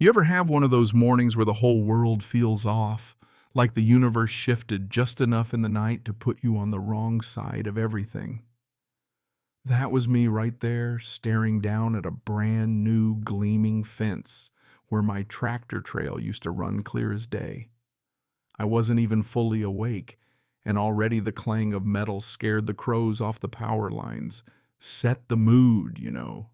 You ever have one of those mornings where the whole world feels off, like the universe shifted just enough in the night to put you on the wrong side of everything? That was me right there, staring down at a brand new gleaming fence where my tractor trail used to run clear as day. I wasn't even fully awake, and already the clang of metal scared the crows off the power lines. Set the mood, you know.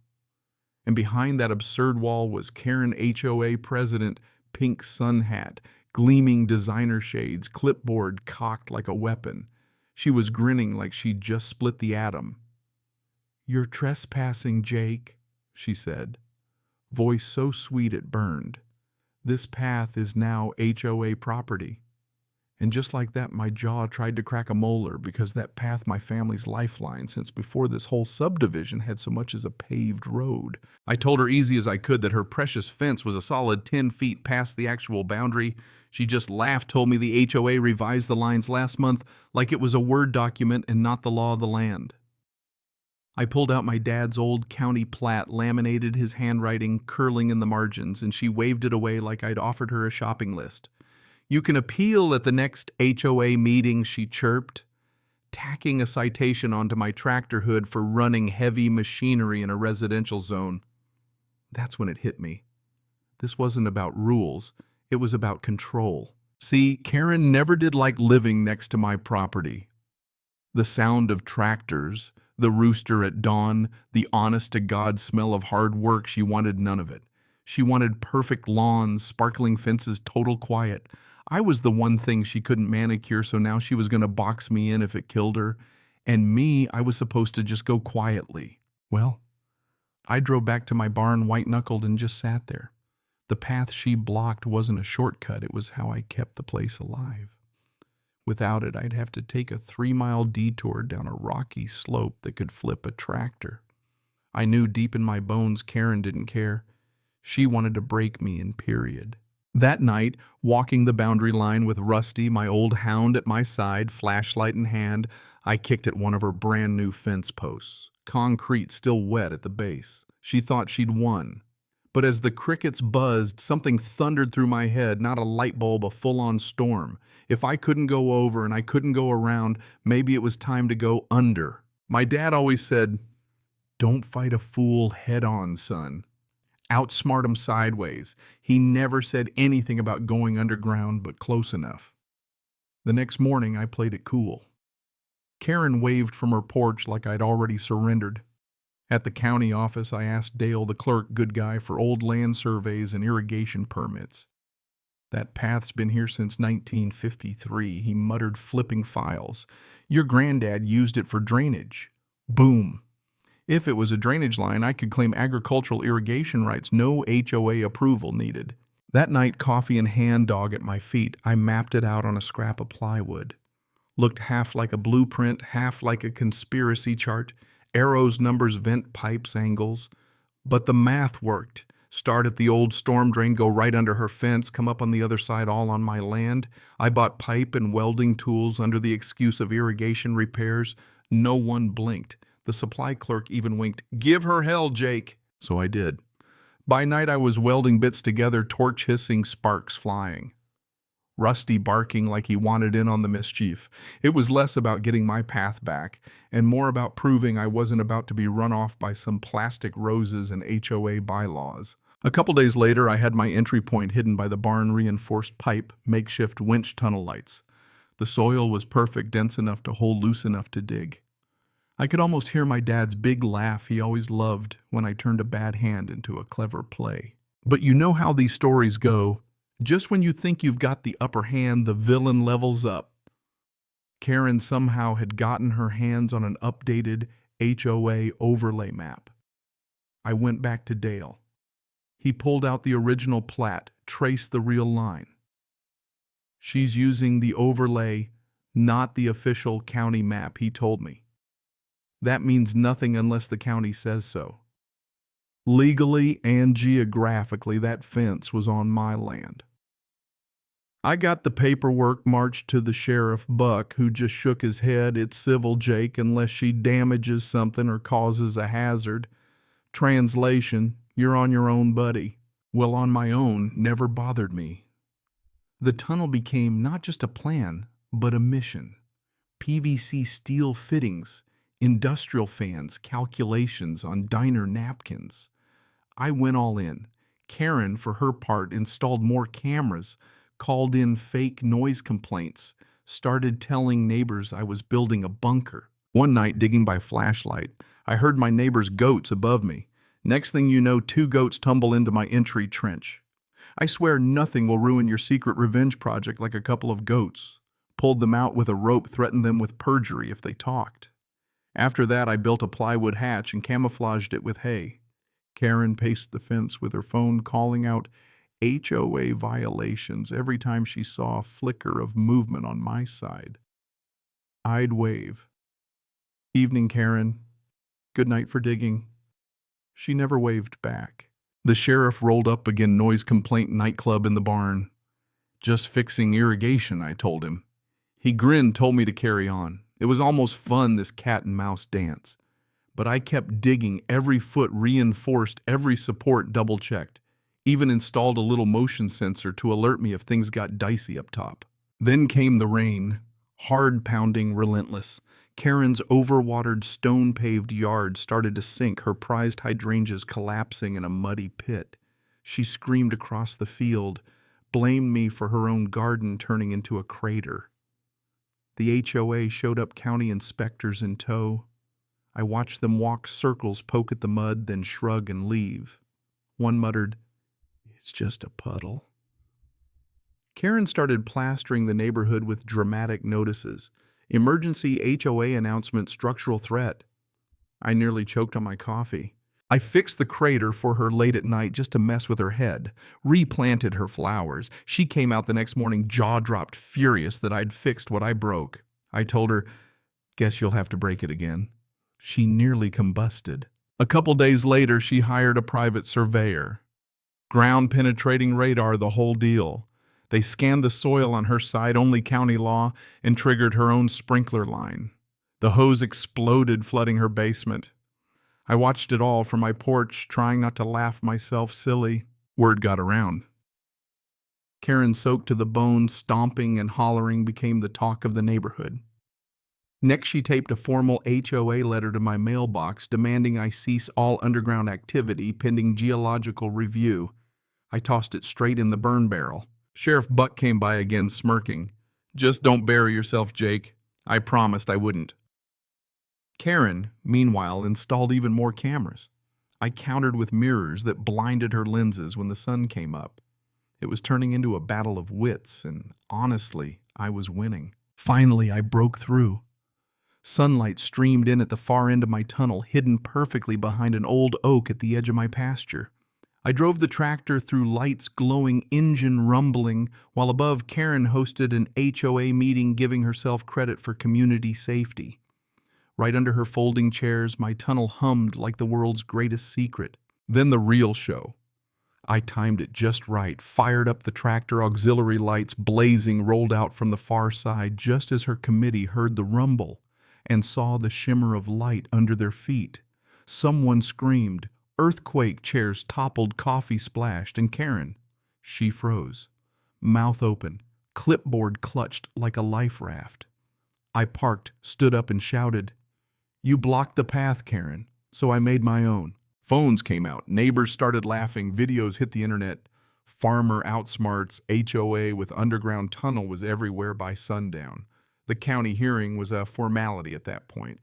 And behind that absurd wall was Karen HOA president, pink sun hat, gleaming designer shades, clipboard cocked like a weapon. She was grinning like she'd just split the atom. "You're trespassing, Jake," she said, voice so sweet it burned. "This path is now HOA property." And just like that, my jaw tried to crack a molar because that path my family's lifeline since before this whole subdivision had so much as a paved road. I told her easy as I could that her precious fence was a solid 10 feet past the actual boundary. She just laughed, told me the HOA revised the lines last month like it was a Word document and not the law of the land. I pulled out my dad's old county plat, laminated his handwriting curling in the margins, and she waved it away like I'd offered her a shopping list. "You can appeal at the next HOA meeting," she chirped, tacking a citation onto my tractor hood for running heavy machinery in a residential zone. That's when it hit me. This wasn't about rules, it was about control. See, Karen never did like living next to my property. The sound of tractors, the rooster at dawn, the honest-to-God smell of hard work, she wanted none of it. She wanted perfect lawns, sparkling fences, total quiet. I was the one thing she couldn't manicure, so now she was going to box me in if it killed her. And me, I was supposed to just go quietly. Well, I drove back to my barn white-knuckled and just sat there. The path she blocked wasn't a shortcut, it was how I kept the place alive. Without it, I'd have to take a 3-mile detour down a rocky slope that could flip a tractor. I knew deep in my bones Karen didn't care. She wanted to break me in, period. That night, walking the boundary line with Rusty, my old hound at my side, flashlight in hand, I kicked at one of her brand new fence posts. Concrete still wet at the base. She thought she'd won. But as the crickets buzzed, something thundered through my head, not a light bulb, a full-on storm. If I couldn't go over and I couldn't go around, maybe it was time to go under. My dad always said, "Don't fight a fool head-on, son. Outsmart him sideways." He never said anything about going underground, but close enough. The next morning, I played it cool. Karen waved from her porch like I'd already surrendered. At the county office, I asked Dale, the clerk, good guy, for old land surveys and irrigation permits. "That path's been here since 1953, he muttered, flipping files. "Your granddad used it for drainage." Boom. If it was a drainage line, I could claim agricultural irrigation rights, no HOA approval needed. That night, coffee and hand dog at my feet, I mapped it out on a scrap of plywood. Looked half like a blueprint, half like a conspiracy chart. Arrows, numbers, vent pipes, angles. But the math worked. Start at the old storm drain, go right under her fence, come up on the other side, all on my land. I bought pipe and welding tools under the excuse of irrigation repairs. No one blinked. The supply clerk even winked. "Give her hell, Jake." So I did. By night I was welding bits together, torch hissing, sparks flying. Rusty barking like he wanted in on the mischief. It was less about getting my path back, and more about proving I wasn't about to be run off by some plastic roses and HOA bylaws. A couple days later, I had my entry point hidden by the barn-reinforced pipe, makeshift winch tunnel lights. The soil was perfect, dense enough to hold, loose enough to dig. I could almost hear my dad's big laugh he always loved when I turned a bad hand into a clever play. But you know how these stories go. Just when you think you've got the upper hand, the villain levels up. Karen somehow had gotten her hands on an updated HOA overlay map. I went back to Dale. He pulled out the original plat, traced the real line. "She's using the overlay, not the official county map," he told me. "That means nothing unless the county says so. Legally and geographically, that fence was on my land." I got the paperwork, marched to the sheriff, Buck, who just shook his head. "It's civil, Jake, unless she damages something or causes a hazard. Translation, you're on your own, buddy." well on my own never bothered me. The tunnel became not just a plan, but a mission. PVC steel fittings, industrial fans, calculations on diner napkins. I went all in. Karen, for her part, installed more cameras, called in fake noise complaints, started telling neighbors I was building a bunker. One night, digging by flashlight, I heard my neighbor's goats above me. Next thing you know, 2 goats tumble into my entry trench. I swear nothing will ruin your secret revenge project like a couple of goats. Pulled them out with a rope, threatened them with perjury if they talked. After that, I built a plywood hatch and camouflaged it with hay. Karen paced the fence with her phone, calling out HOA violations every time she saw a flicker of movement on my side. I'd wave. Evening, Karen. Good night for digging. She never waved back. The sheriff rolled up again, noise complaint nightclub in the barn. Just fixing irrigation, I told him. He grinned, told me to carry on. It was almost fun, this cat and mouse dance. But I kept digging, every foot reinforced, every support double-checked. Even installed a little motion sensor to alert me if things got dicey up top. Then came the rain, hard pounding, relentless. Karen's overwatered, stone-paved yard started to sink, her prized hydrangeas collapsing in a muddy pit. She screamed across the field, blamed me for her own garden turning into a crater. The HOA showed up, county inspectors in tow. I watched them walk circles, poke at the mud, then shrug and leave. One muttered, "It's just a puddle." Karen started plastering the neighborhood with dramatic notices. Emergency HOA announcement, structural threat. I nearly choked on my coffee. I fixed the crater for her late at night just to mess with her head, replanted her flowers. She came out the next morning, jaw-dropped, furious that I'd fixed what I broke. I told her, "Guess you'll have to break it again." She nearly combusted. A couple days later, she hired a private surveyor. Ground-penetrating radar, the whole deal. They scanned the soil on her side, only county law, and triggered her own sprinkler line. The hose exploded, flooding her basement. I watched it all from my porch, trying not to laugh myself silly. Word got around. Karen, soaked to the bone, stomping and hollering, became the talk of the neighborhood. Next, she taped a formal HOA letter to my mailbox demanding I cease all underground activity pending geological review. I tossed it straight in the burn barrel. Sheriff Buck came by again, smirking. "Just don't bury yourself, Jake. I promised I wouldn't." Karen, meanwhile, installed even more cameras. I countered with mirrors that blinded her lenses when the sun came up. It was turning into a battle of wits, and honestly, I was winning. Finally, I broke through. Sunlight streamed in at the far end of my tunnel, hidden perfectly behind an old oak at the edge of my pasture. I drove the tractor through lights glowing, engine rumbling, while above Karen hosted an HOA meeting giving herself credit for community safety. Right under her folding chairs, my tunnel hummed like the world's greatest secret. Then the real show. I timed it just right, fired up the tractor, auxiliary lights blazing rolled out from the far side just as her committee heard the rumble and saw the shimmer of light under their feet. Someone screamed. Earthquake, chairs toppled, coffee splashed, and Karen, she froze. Mouth open, clipboard clutched like a life raft. I parked, stood up, and shouted, "You blocked the path, Karen," so I made my own. Phones came out, neighbors started laughing, videos hit the internet. Farmer outsmarts HOA with underground tunnel was everywhere by sundown. The county hearing was a formality at that point.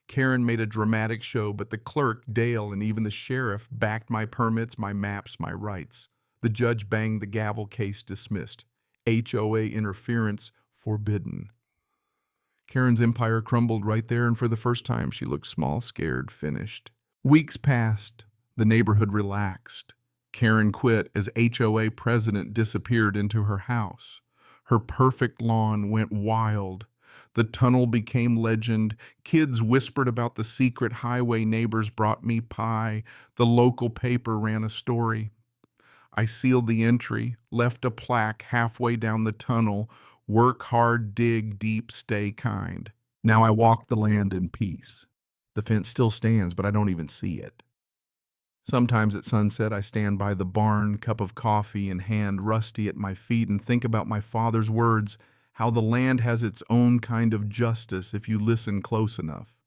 Karen made a dramatic show, but the clerk, Dale, and even the sheriff backed my permits, my maps, my rights. The judge banged the gavel, case dismissed. HOA interference forbidden. Karen's empire crumbled right there, and for the first time she looked small, scared, finished. Weeks passed. The neighborhood relaxed. Karen quit as HOA president, disappeared into her house. Her perfect lawn went wild. The tunnel became legend. Kids whispered about the secret highway. Neighbors brought me pie. The local paper ran a story. I sealed the entry, left a plaque halfway down the tunnel. Work hard, dig deep, stay kind. Now I walk the land in peace. The fence still stands, but I don't even see it. Sometimes at sunset, I stand by the barn, cup of coffee in hand, rusty at my feet, and think about my father's words, how the land has its own kind of justice if you listen close enough.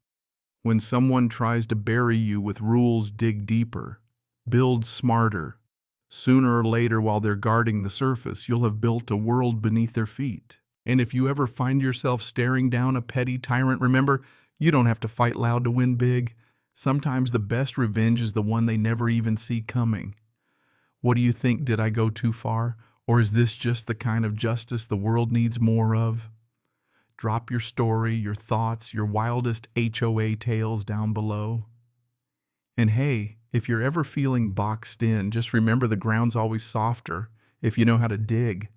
When someone tries to bury you with rules, dig deeper, build smarter. Sooner or later, while they're guarding the surface, you'll have built a world beneath their feet. And if you ever find yourself staring down a petty tyrant, remember, you don't have to fight loud to win big. Sometimes the best revenge is the one they never even see coming. What do you think? Did I go too far? Or is this just the kind of justice the world needs more of? Drop your story, your thoughts, your wildest HOA tales down below. And hey, if you're ever feeling boxed in, just remember the ground's always softer if you know how to dig.